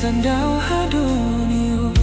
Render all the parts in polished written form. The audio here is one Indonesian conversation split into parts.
Sandau hadonio.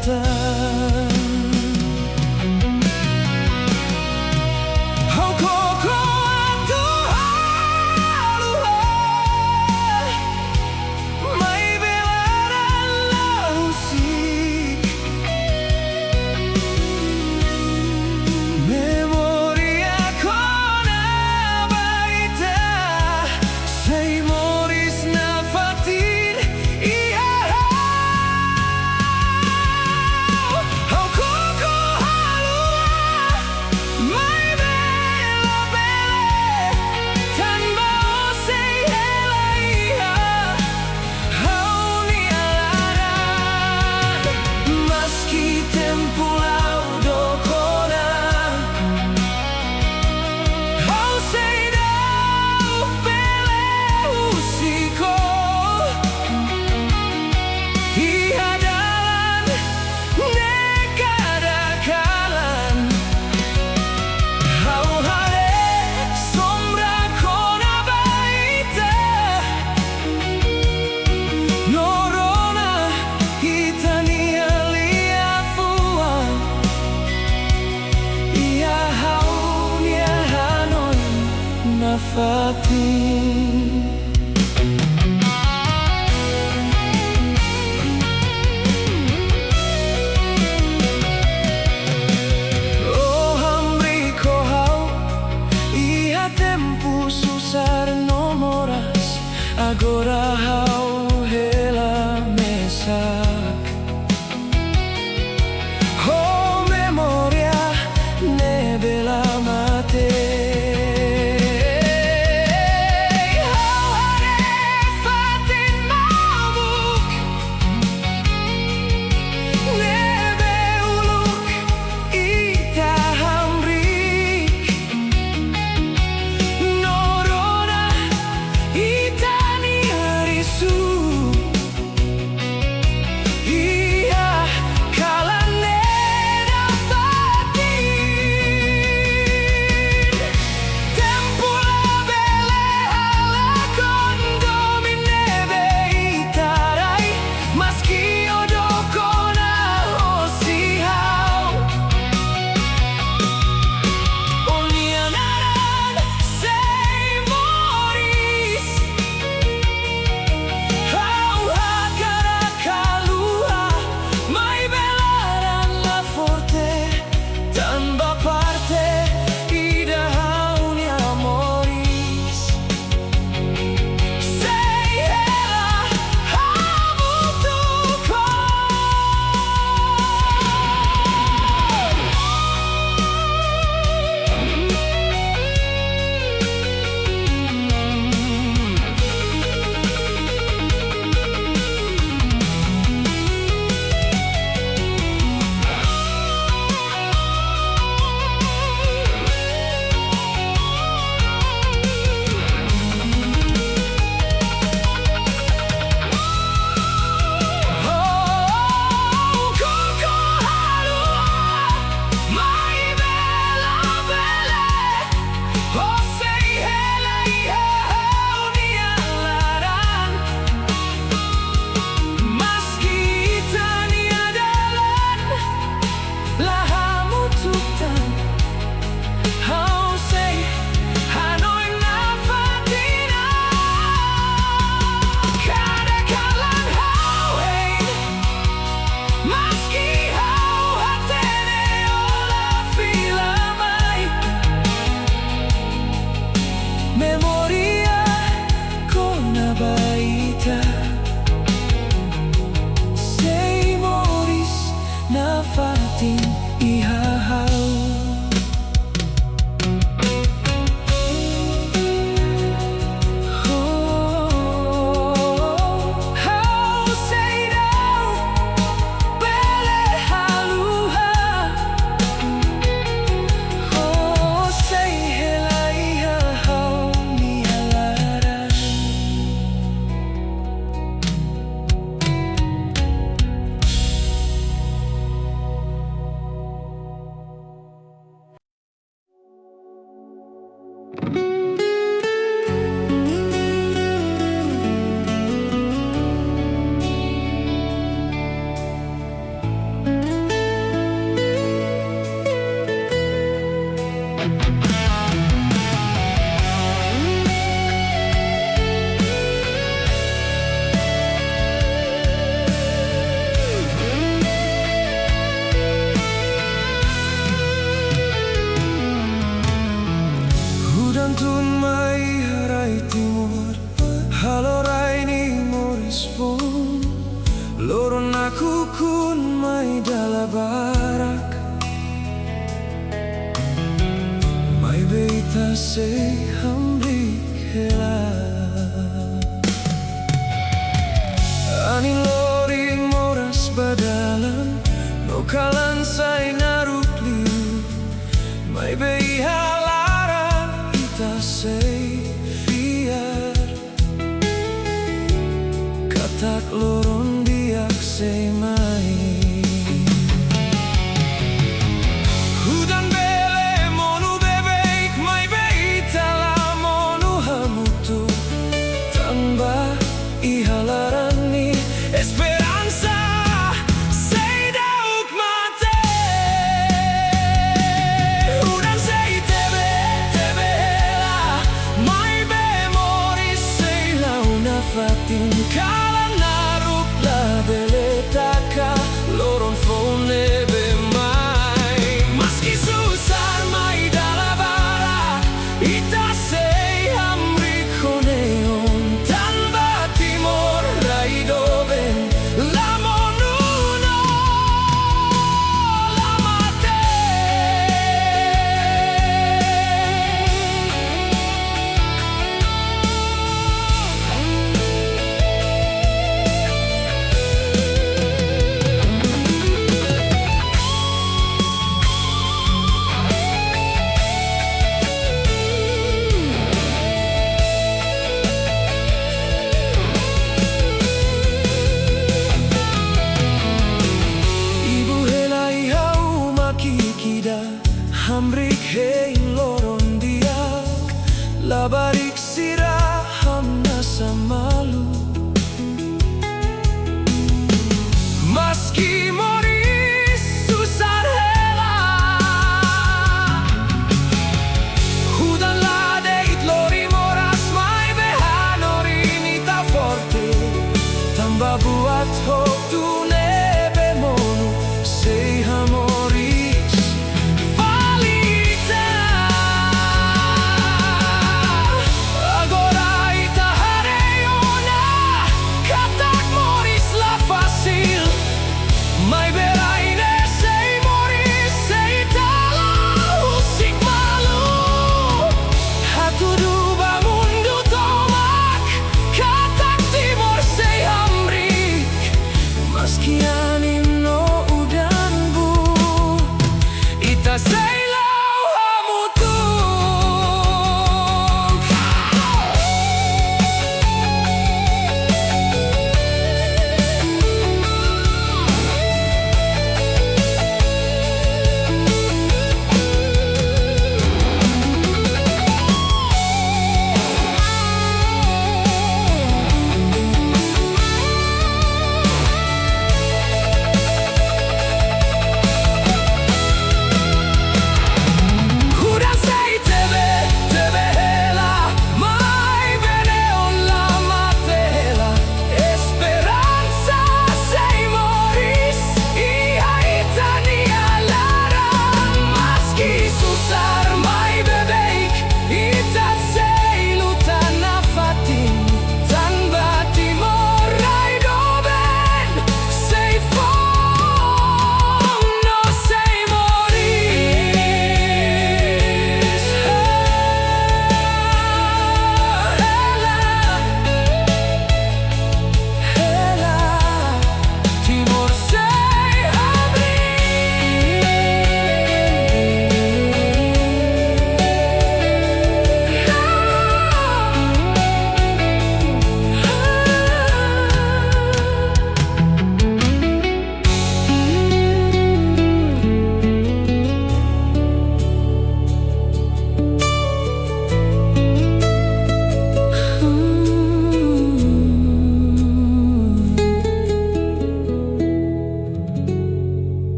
Tetun. Oh koko atu halua, mai belaran lausik, memoria kona baita, sei moris na fatin iya. Oh koko halua, mai bela bele, tanpa osei hela iya. Hau ni alaran, meski tempo laudo kona. Hau sei dau bele usiko, iya dalan nekada kalan. Hau hare sombra kona baita, norona hitania liafua. Ia hau nia hanoi na fatin. Oh hamri ko hau, ia tempo susar nomoras, agora hau hela mesak. Oh memoria ne bela mate. Hau hare fatin mabuk, nebe uluk ita hamrik, norona ita ni risu. Iya kalane na fatin, tempo la bele ala kondomine beitarai, maski odokona osihau. Onianaran sei moris, hau hakara kalua, mai belaran la forte, tanpa parte ida hau ni amoris. Sei hela habutuko. Oh koko halua, mai bela bele, oh sei hela iya hau ni alaran, maski itani adalan lahamu tuktan. Hau sei hanoi na fatina, kada kalan hau hein, maski hau hatene ola filamai. Memoria kona baita, sei moris na fatin iha hau. Hau sei dau bele aku kun mai dala barak mai beita se hamrik hela ani lori moras badalan no kalan sai naruk liu mai bei halara ita sei fiar katak loron diak sei mai hudan bele monu bebek mai bei tala monu hamutu tamba ihalarani esperanza sei dauk mate hudan sei tebe la mai memoris sei la una fatin kala naruk la beletaka loron fone be mai maski susar mai dala barak ita sei hamri koneon tanba timor raidoben la monuno la mate ibu helai hau makikida hamrik hei loron diak labarik sirah hamna samalu maski moris susar hela hudan ladeit lori moras mai behanori nita forte tamba buat hope tu nebe monu sei hamoris falita agora ita hareona katak moris la facil mai beraine sei moris sei tala usik malu hatu duba mundu tomak katak timor sei hamrik maski anim no udan bu ita sei lau hamutu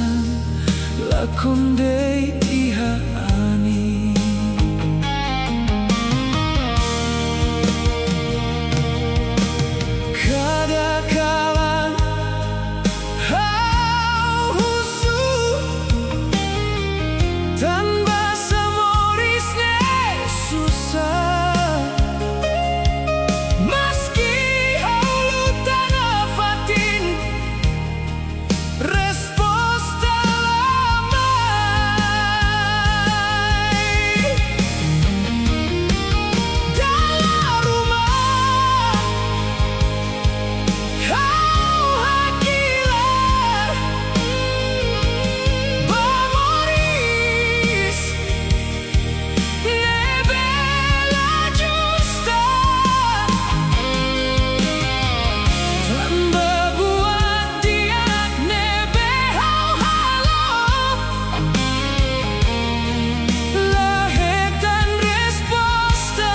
bosan lakon day ihani. Kadang-kadang husu tanpa semorisnya susah. Meski haulu tanah fatin respons telamai. Dalam rumah kau hakilah memoris nebela justa tanpa buat dia nebe halo lahirkan resposta.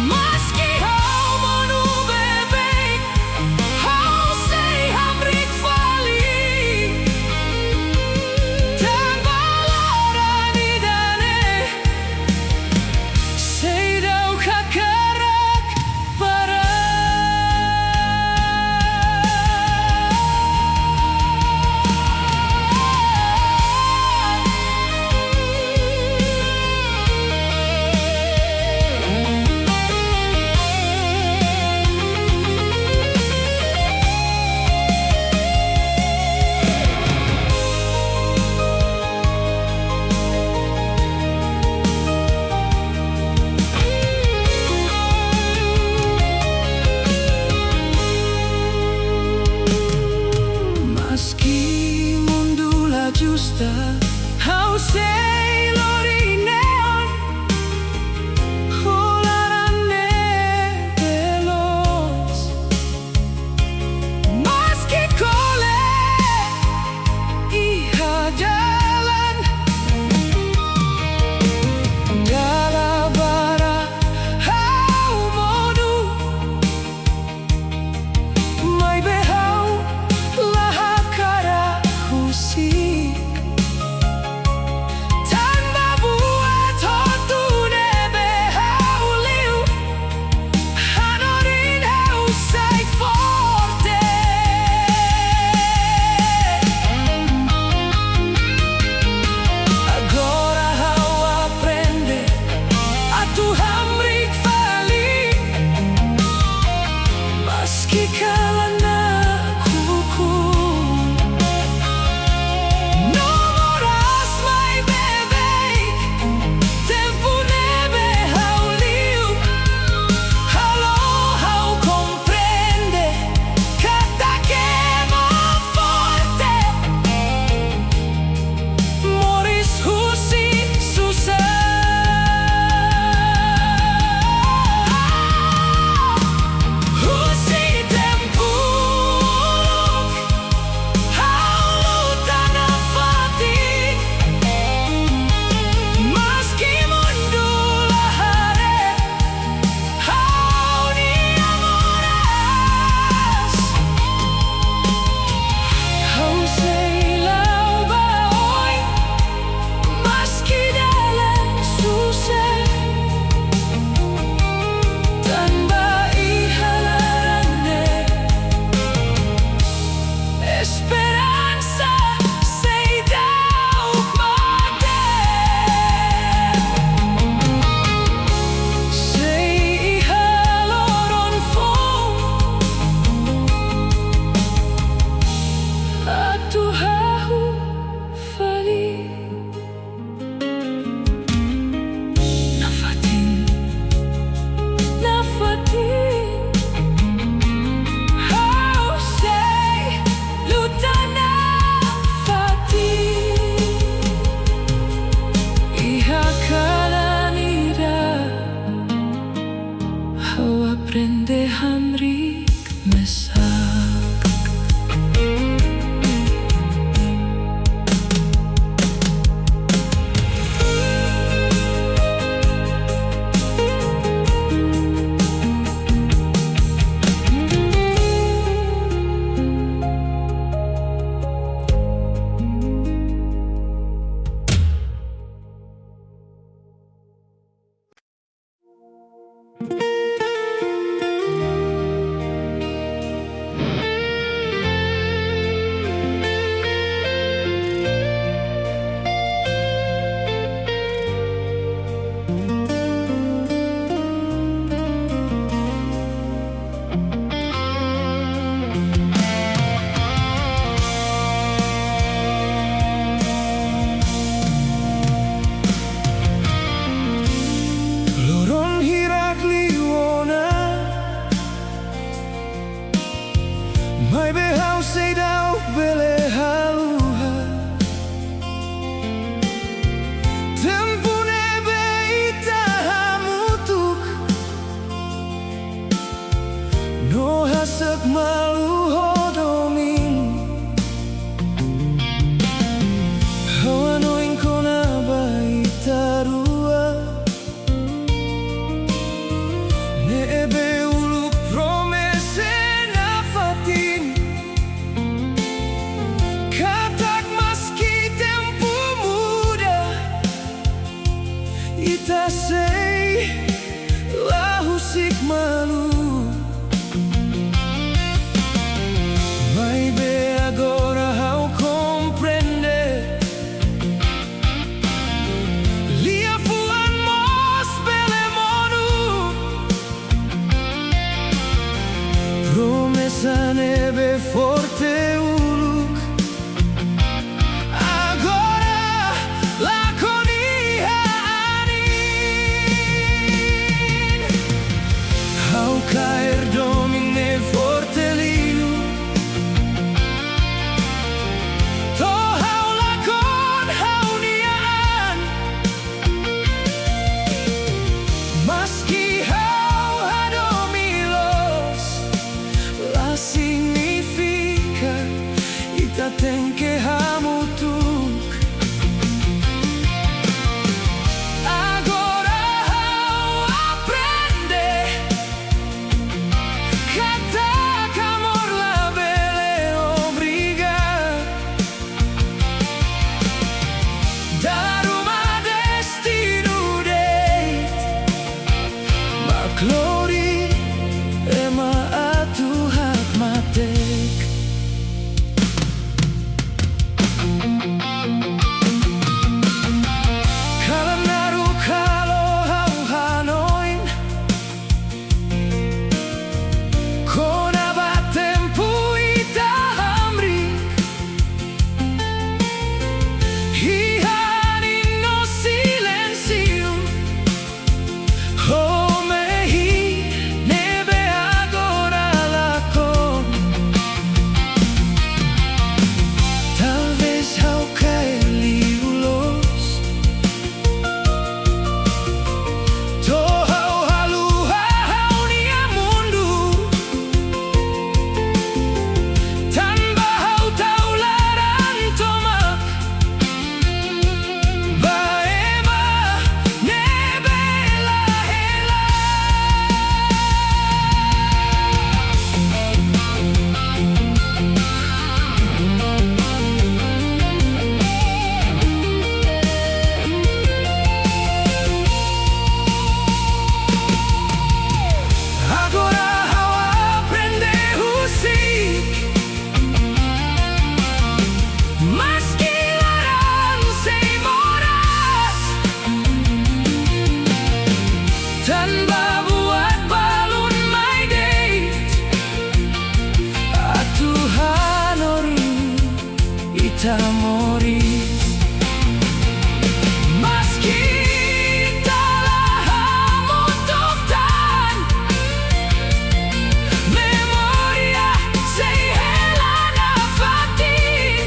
Meski kau menu bebek kau say hamrik vali tanpa larani dane say dau kakarak para. Meski mundo la justa how say lori neon holarane veloz. Meski kole iha jalan gala bara how modu mai behau lahakara husik Mai behau sei dau bele haluha Tempune beita hamutuk No hasak malu hodomin Hawanoin kona baita rua Nebe ulu promese na fatin Katak maski tempo muda Ita sei lahusik malu Mai be agora hau comprende Lia fuan mos bele monu Promesa nebe forte uluk Agora lakonia anin Hau caer domine forte liu To hau lakon hau niaan Maski hau hadomilos La significa Ita ten que hamutuk Agora hau aprende Katak amor la bele obrigar Daruma destino deit Maklori ema atu hak matek Kala naru kalo hau hanoin Kona batempu ita hamrik Hihan no silencio Oh mehi nebe agora lakon Talvez hau caer liulos To hau haluha hau nia mundu Tanpa hau taularan tomak Baeba nebe lahela Agora hau aprende husik Maski larang sei moras Tanpa buat balun my date Atuhan ori ita moris Maski talah hamutuk tan Memoria sei hela na fatin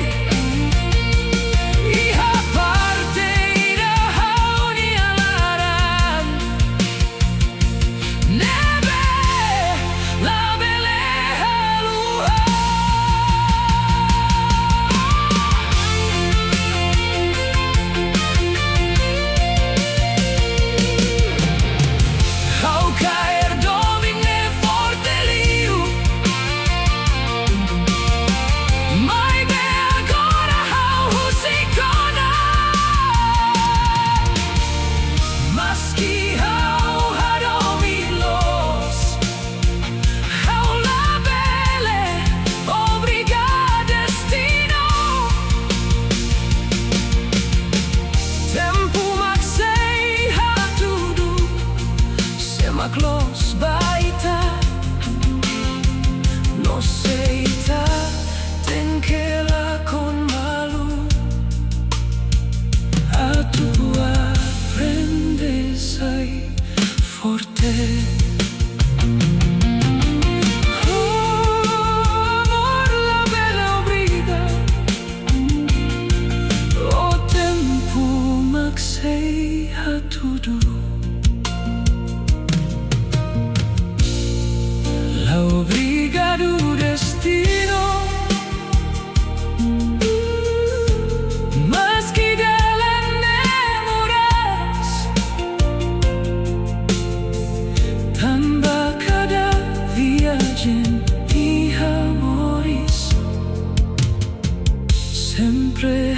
Iha parte ida hau ni alaran Nebe la bele haluha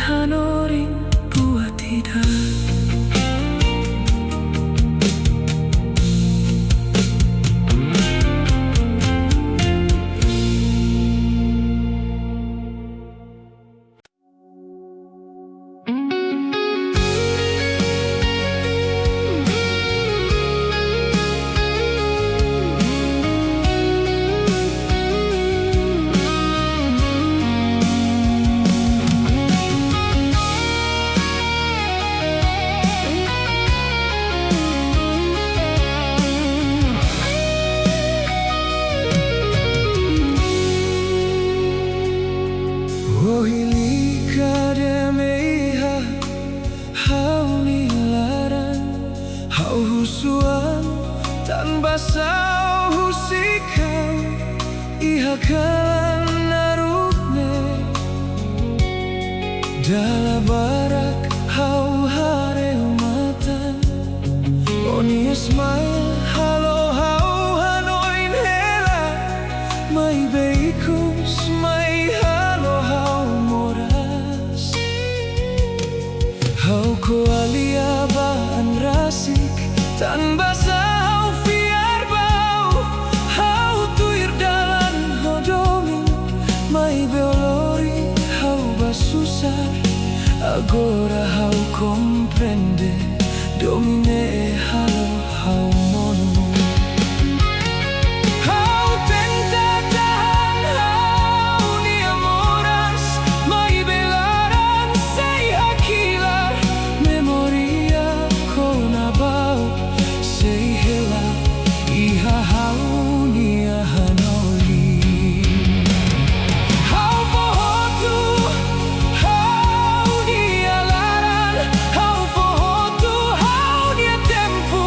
hanoring buat tidak. Tanpa sao husikau iha kalan narukne dala barak hau hare matan oni smile halo hau hanoin hela mai beikus mai halo hau moras hau ko alia baan rasik tanpa sao fiar bau hau tuir dalan hodomi mai beolori hau basusar agora hau comprende domine halo hau mono hau tenta tahan hau ni amoras mai belaran sei hakilar memoria konabau sei hela iha hau ni hanoli hau fohotu hau ni alaran hau fohotu hau ni tempo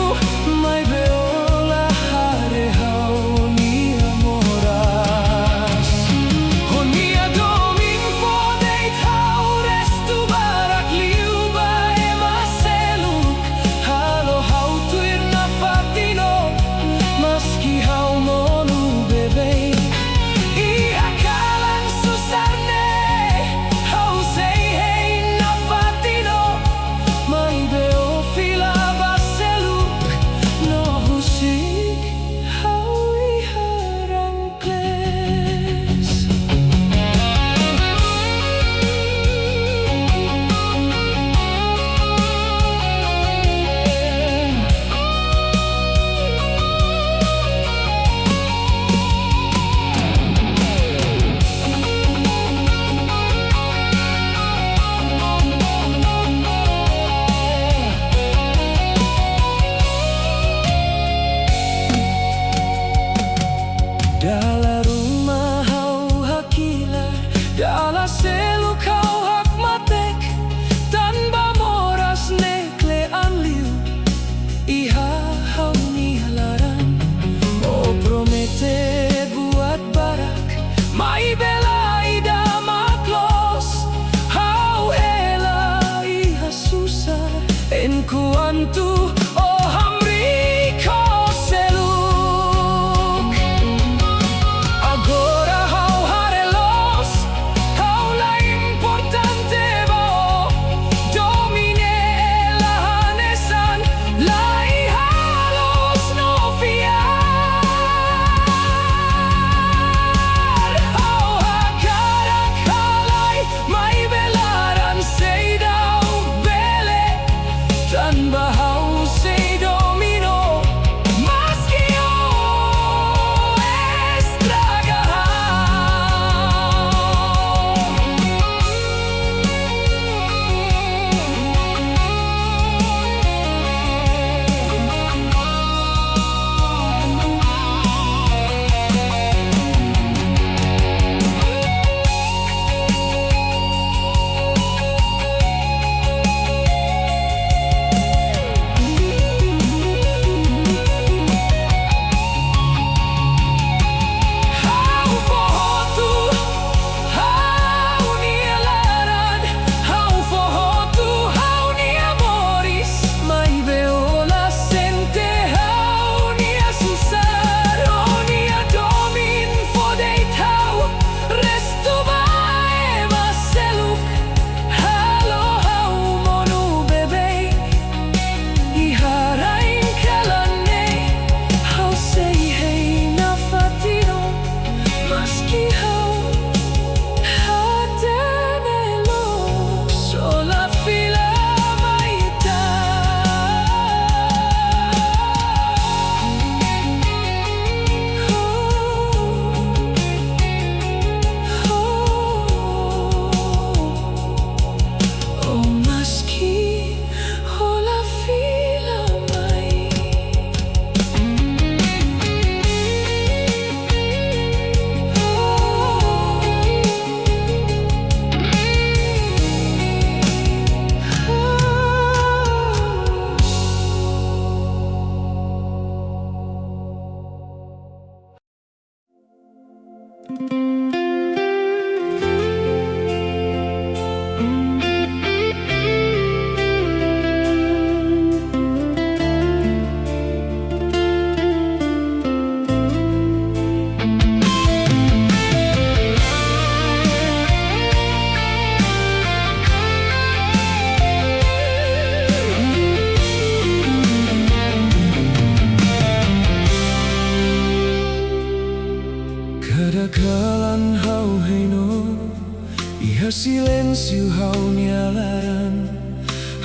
silêncio hau nialaran,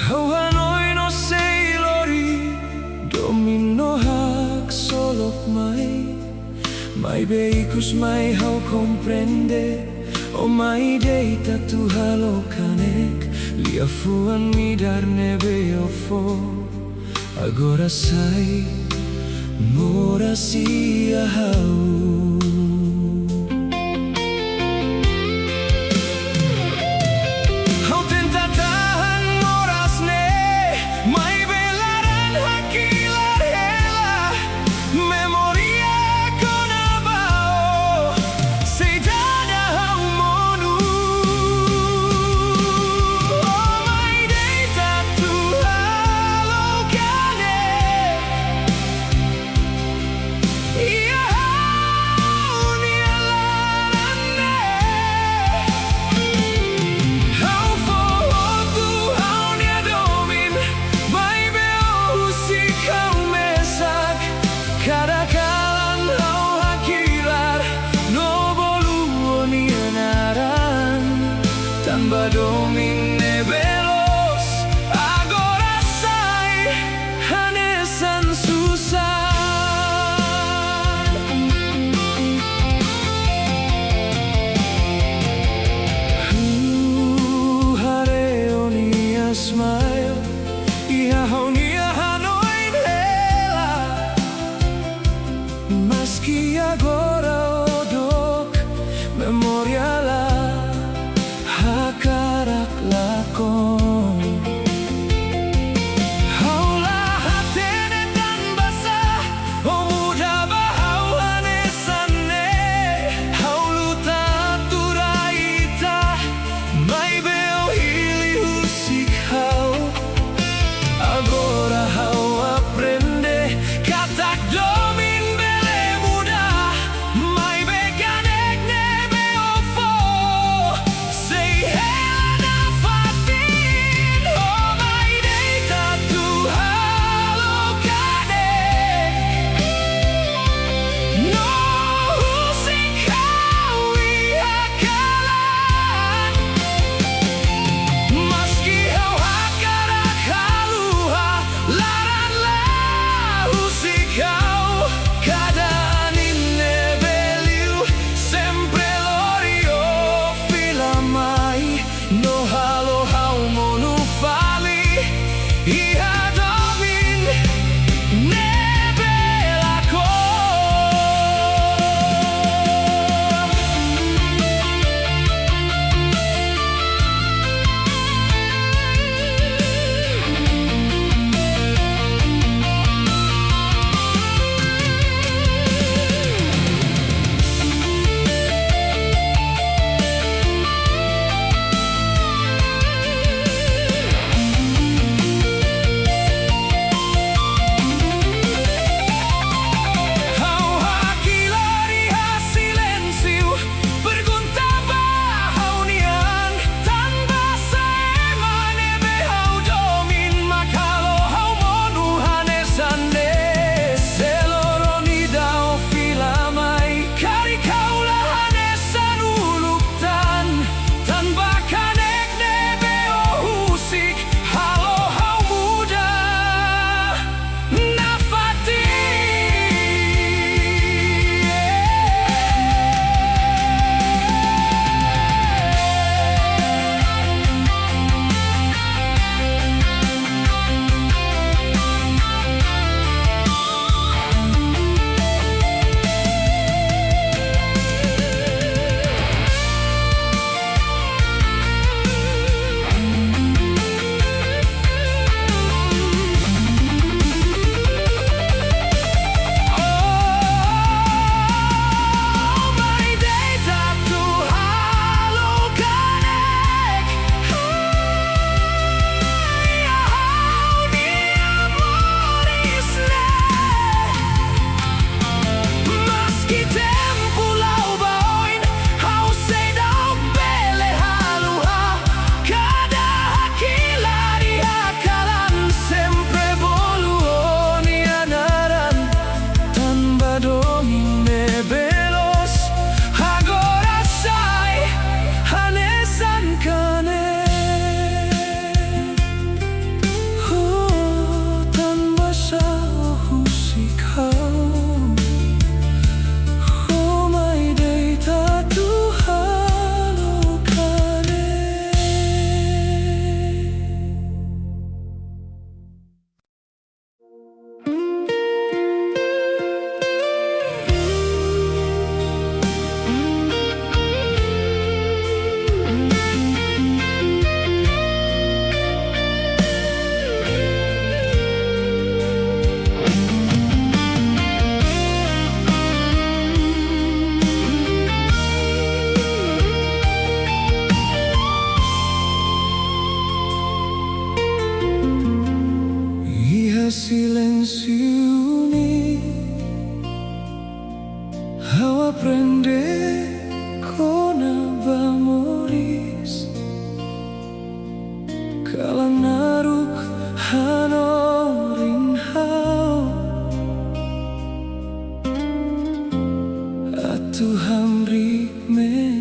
hau hanoi no sei lori, domino hak solok mai beikus mai hau comprende, o mai deita tu halokanek, lia fuan midar nebe ofo, agora sai, mora sia hau. Yeah.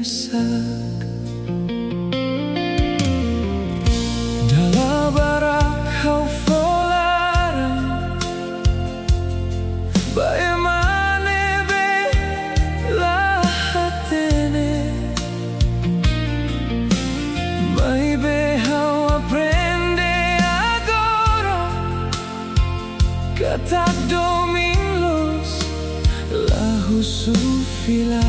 mendesak. Dalam barak kau folarang, bagaimana bela hatene, mai behau aprende agora, kata domingos lahu sufila.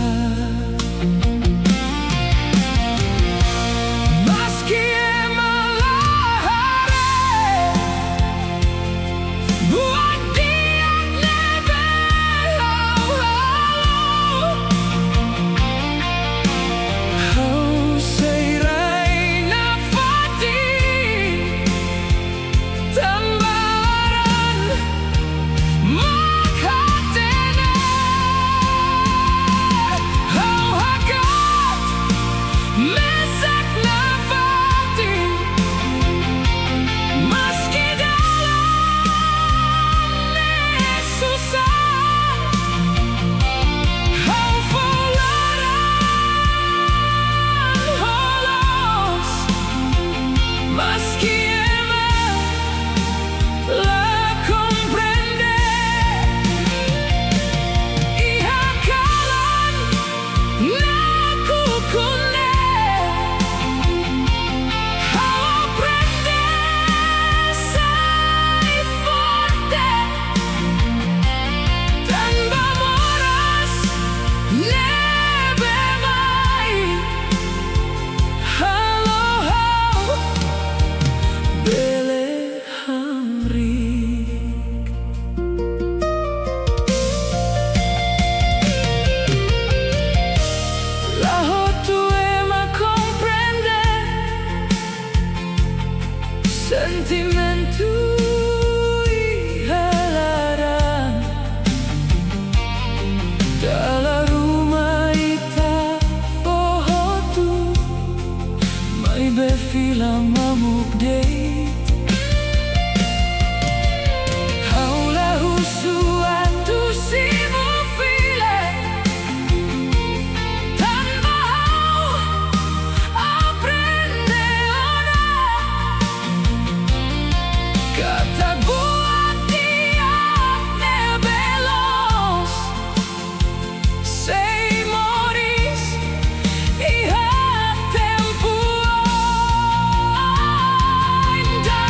Sentimentu ihalarang dalam rumah ita fohotu, mai befila mamuk dei haulahu suatu simu file tanpa hau aprende ona, kata buat dia nebelos sei moris iha tempo ainda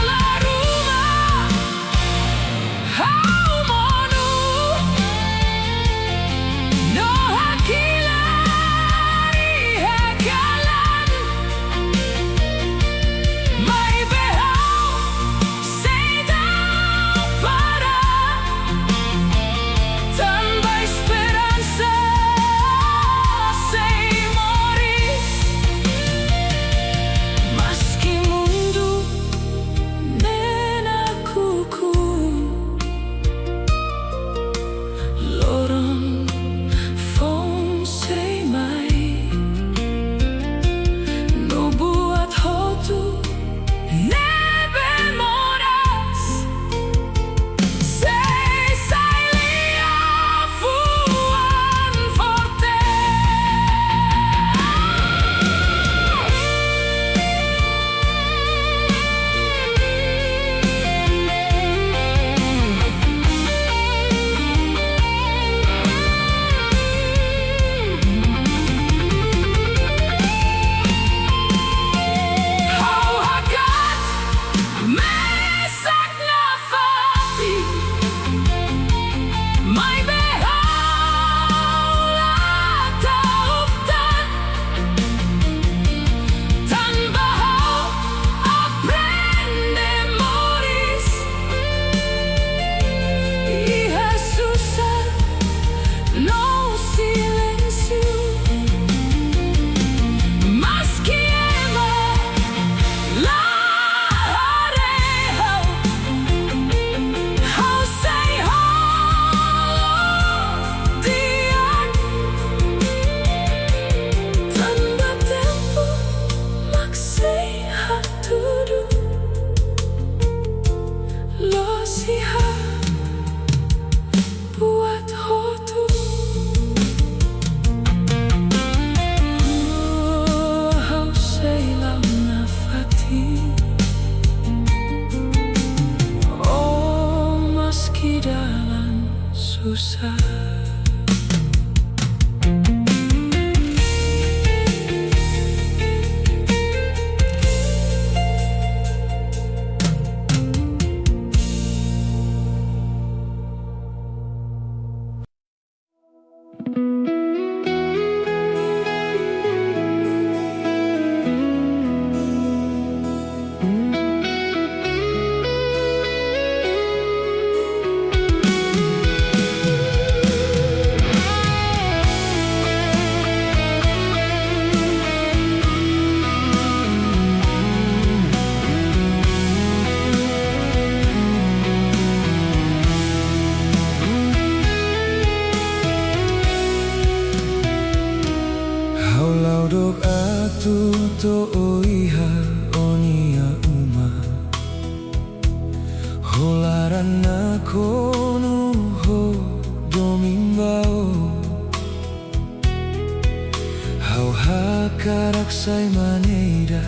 karak sai maneira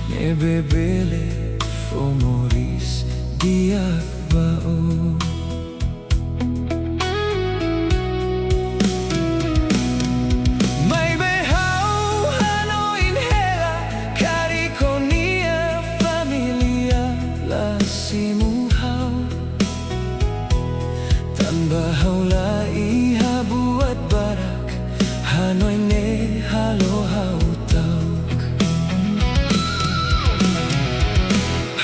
ne bebele fomoris dia bao. Bahawla iha buat barak Hanoi ne halo hau tauk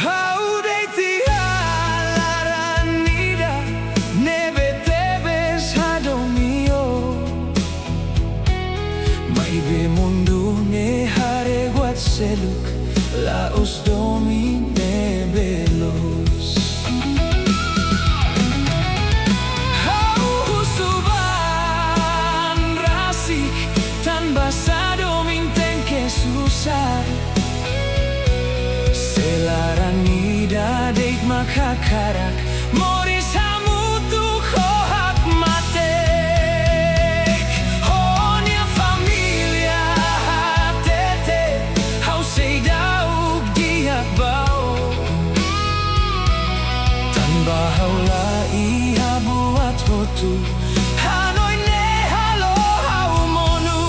Hau deiti halaranida Nebe tebes hadomio Maibe mundu ne hare guat seluk Laos domi nebelos Selaranida deit makakarak Moris hamutu kohak matek Honia familia hatete Hau seidauk diak bau Tan bahawla iha buat hotu Hanoi ne halo hau monu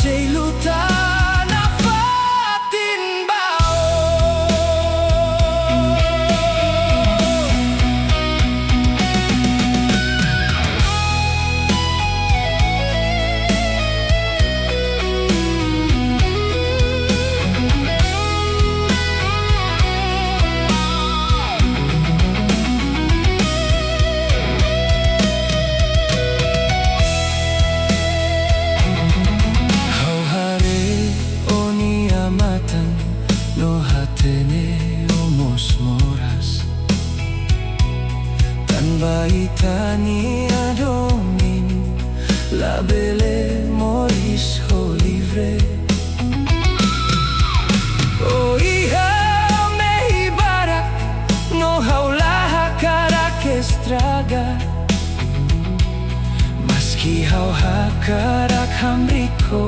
Say luta na fatin bao Baitani adomin la belle moris ho livre O iha me ibarak no haula karak estraga Maski hau hakarak hamriko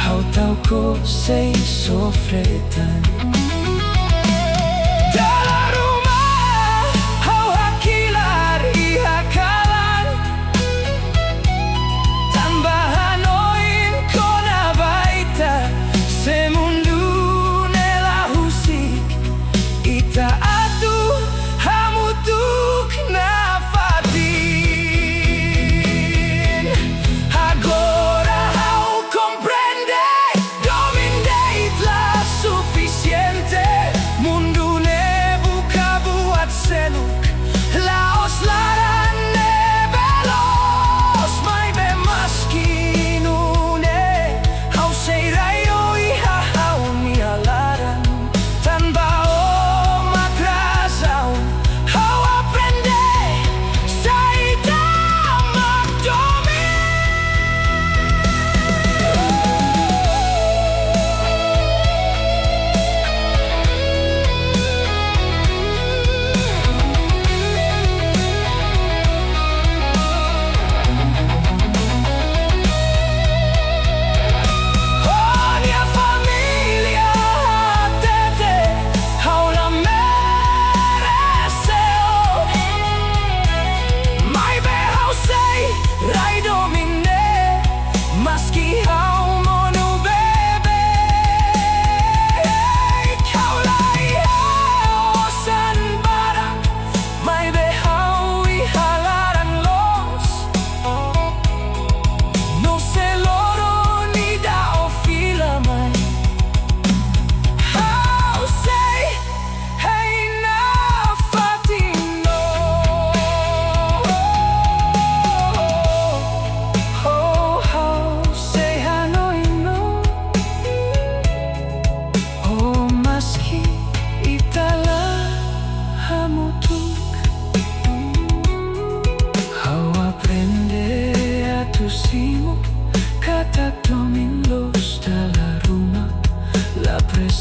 hau tauko sei sofretan Suficiente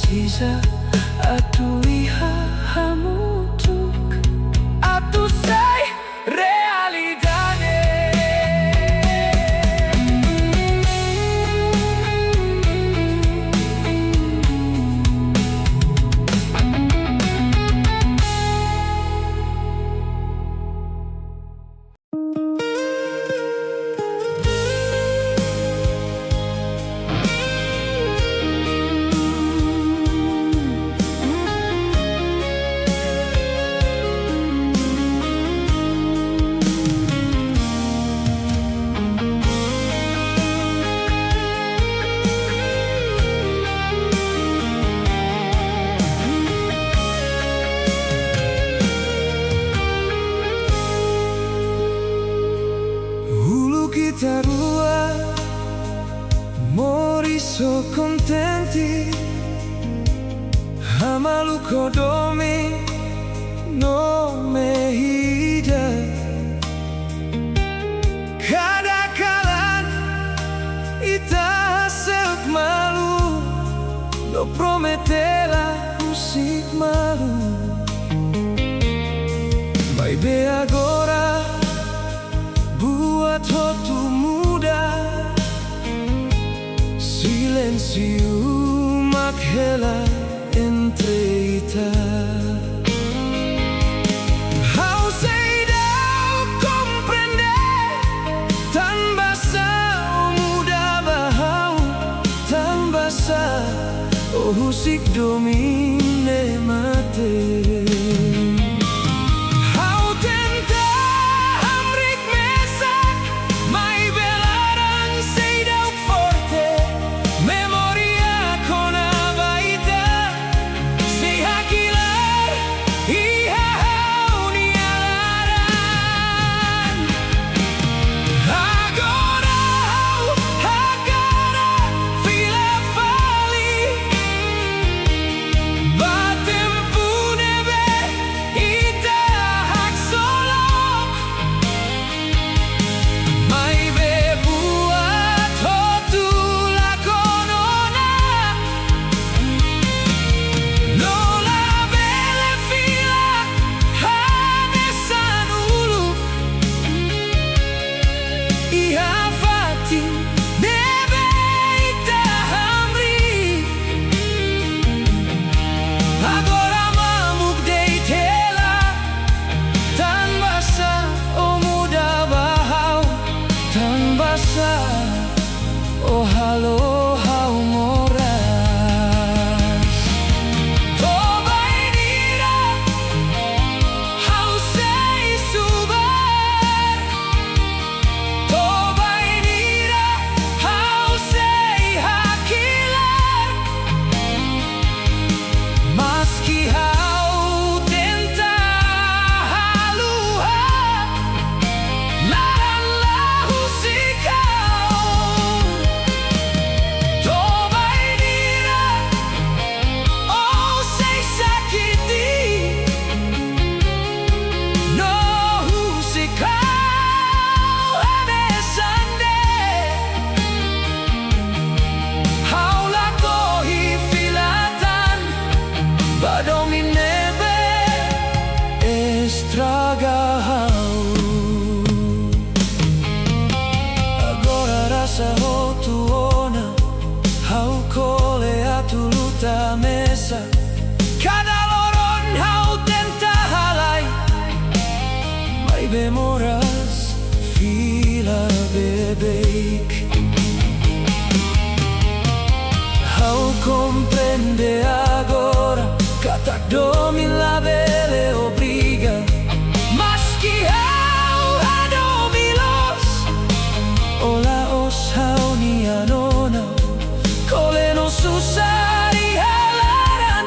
precisa a tua hamutuk a tu sei realidade. Kita rua mori so contenti, amalu kodomi no me hida. Kadang-kadang ita hasek malu, no prometela musik malu. Baby agora buat waktu muda, silêncio makhela entre ita. How say thou comprender tan basa o muda bahau, tan basa o husik domine mate. Oh halo hau moras toba inira hau sei subar toba inira hau sei hakilar maski hau tenta haluha lahan lahu sikau. Agora rasa ho tuona, hau cole a tu luta mesa. Cada loron hau tenta halai, mai bemoras fila bebeik. Hau comprende agora, katak domin la bele obriga. Maski hau adomilos, ola os hau ni anona, kole no susari halaran.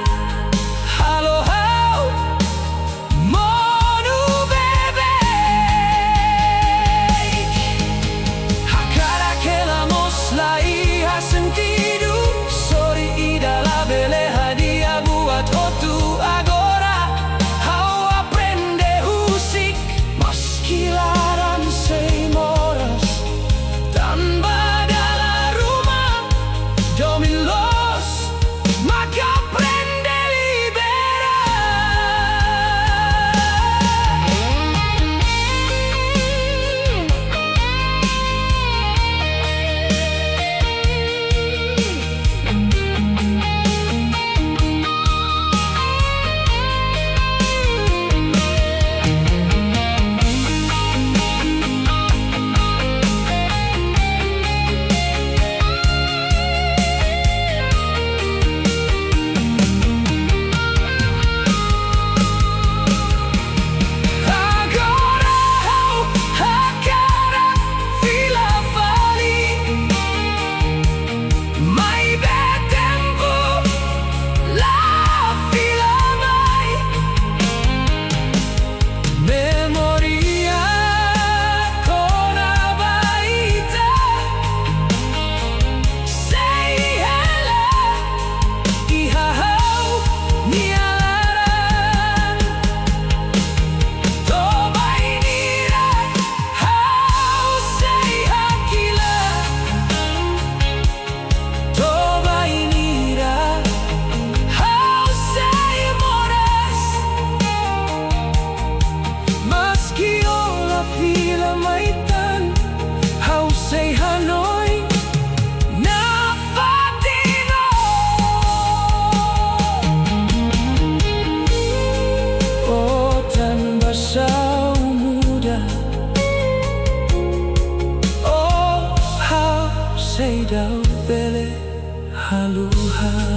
luha.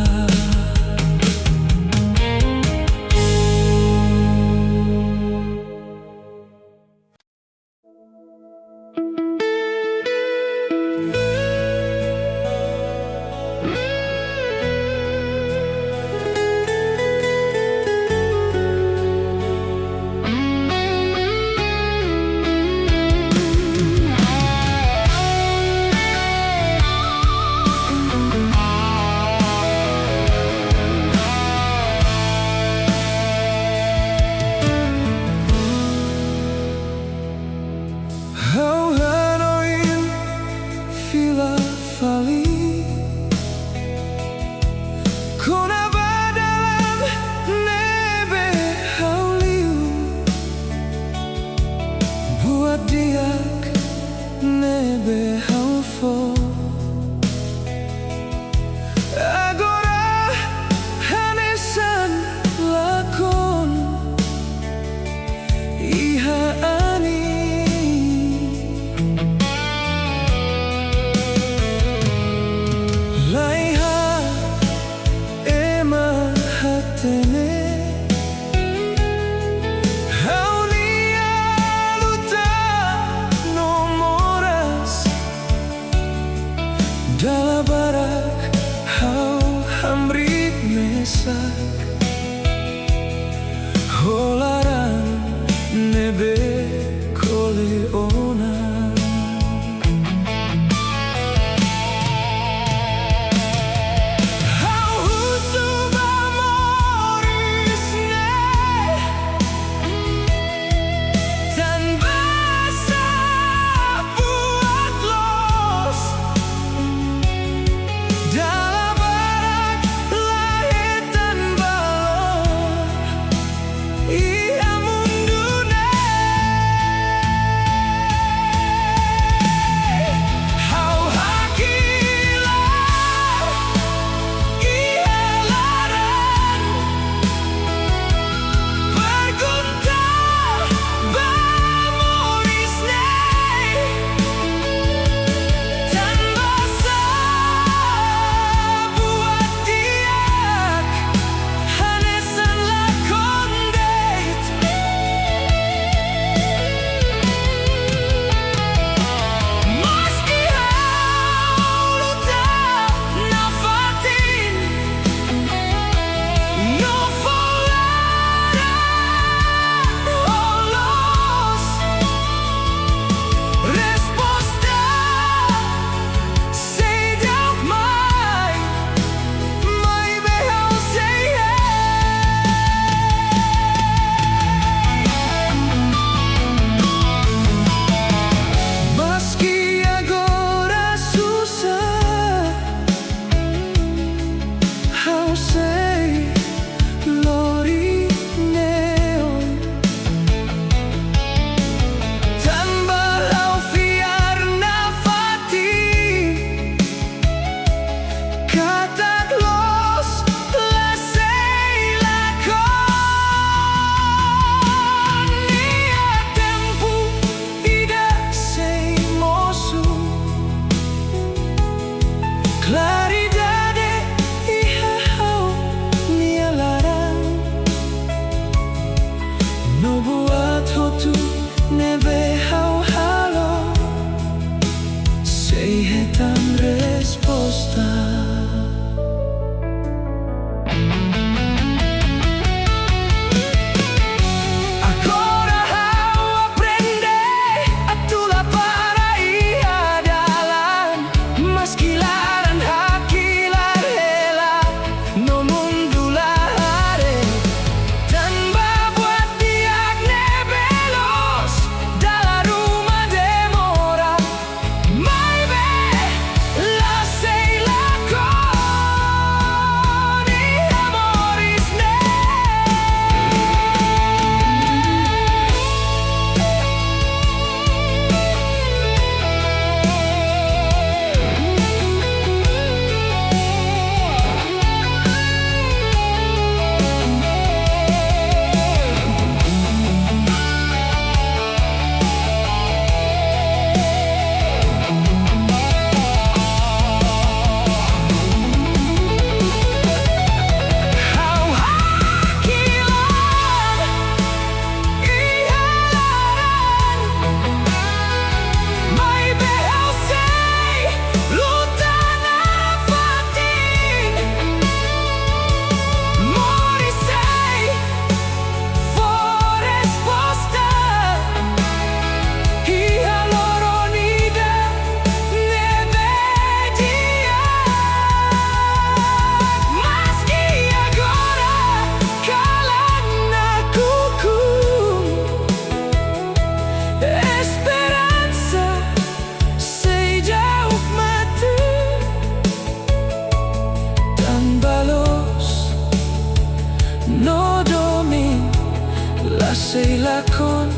sei lá con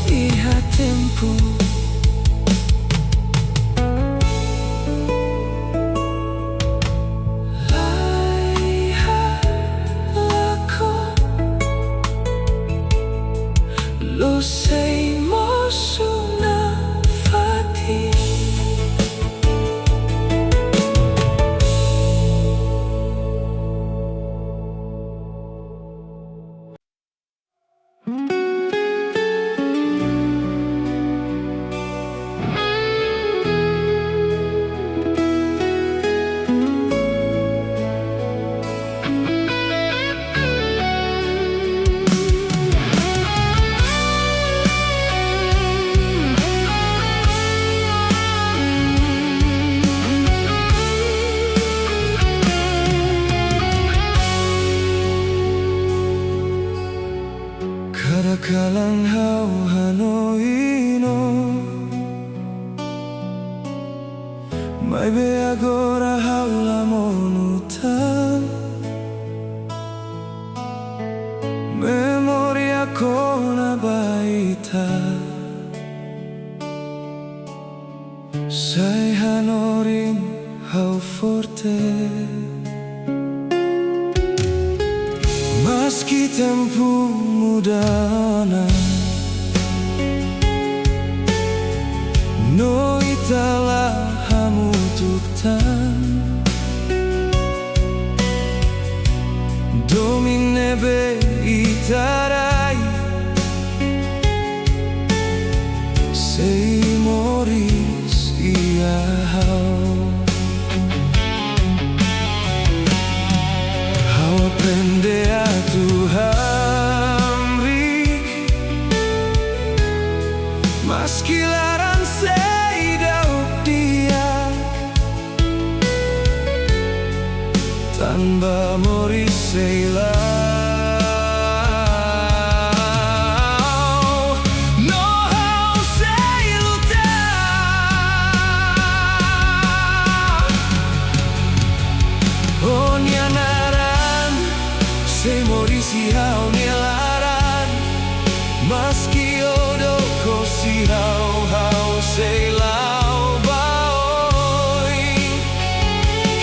iha tempo. Lo sei mosso na fati. Kadakalang hau Hanoi no mai be agora haula monutan memoria con abaita sai hanorim hau forte. Meski tempo mudana no itala hamutuktan domine be itarai sei moris ia hau aprende a Tuhan meski larang sei dauk dia tanpa mori sei no hau sei luta oh nianaran sei mori si hau nielaran meski odo si hau sei lau baoi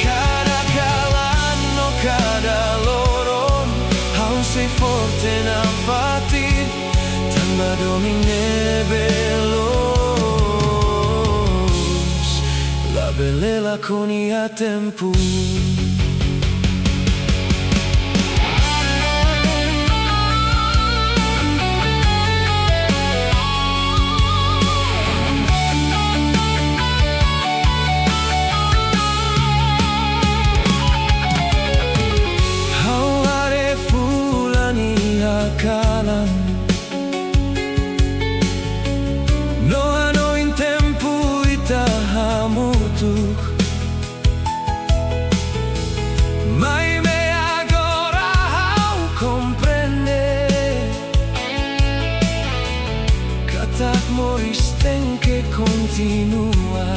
cada kalan no cada loron hau sei forte na fati tanpa domine belos la belela con ia tempo. No hanno in tempo ita hamutuk mai me agora hau comprende katak moris ten que continua.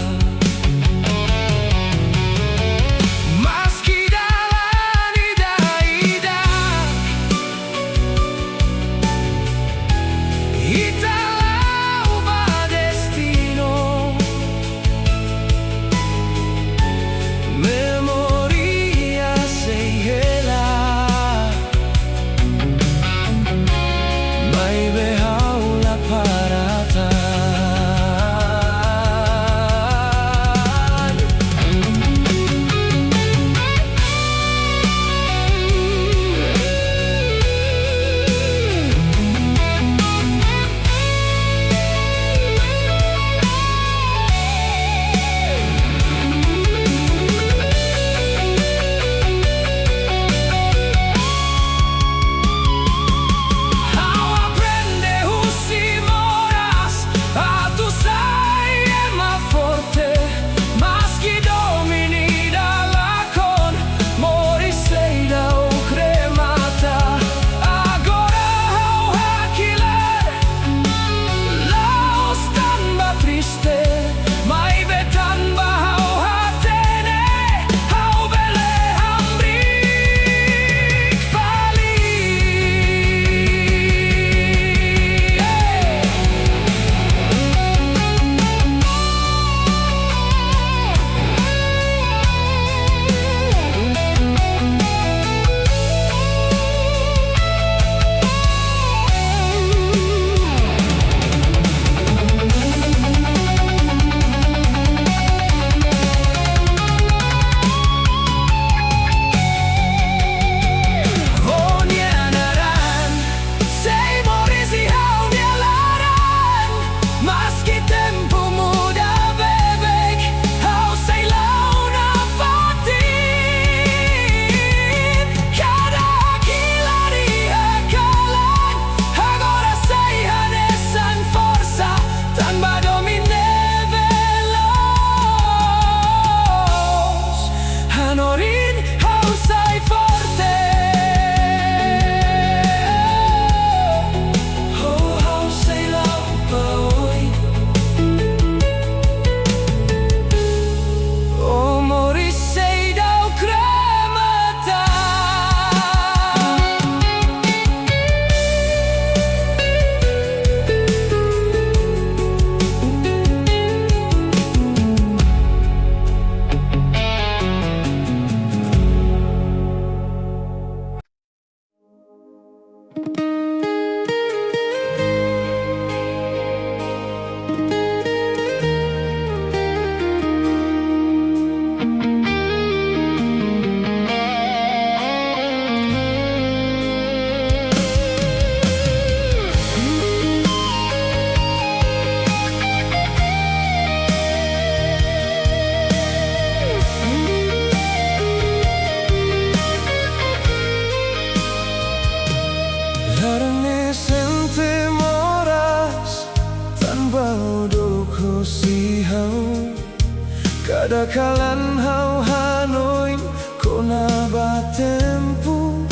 Kadakalan hau hanoin ko na ba tempo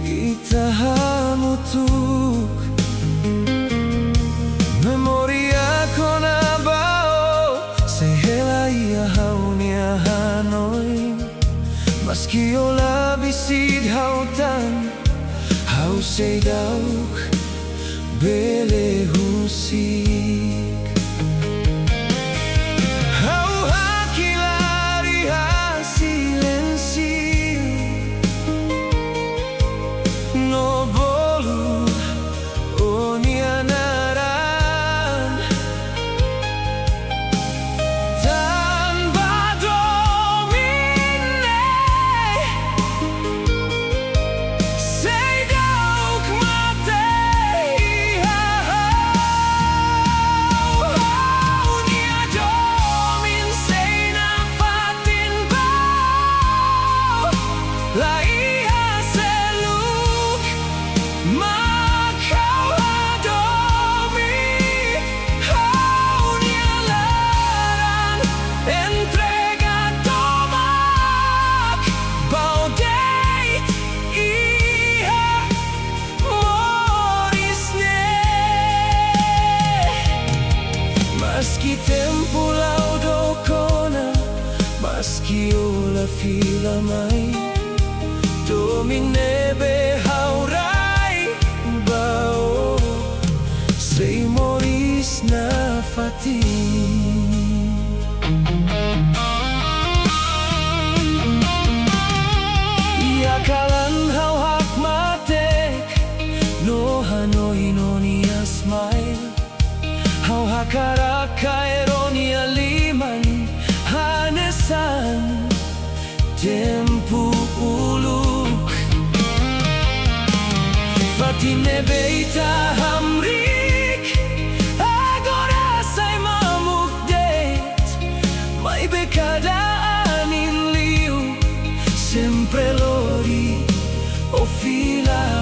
itahamutuk memoria ko na bao sehela ia hau nia hanoin maski ola bisid hautan hau seidauk bele husik Maski tempo laudo kona, maski ola fila mai, domine be haurai bao, sei moris na fati. Ia kalan hau hak matek, no hanoi no nia smile. Hau hakaraka eronia liman hanesan tempu uluk fatine beita hamrik agora sai mamuk det mai bekada anin liu sempre lori o fila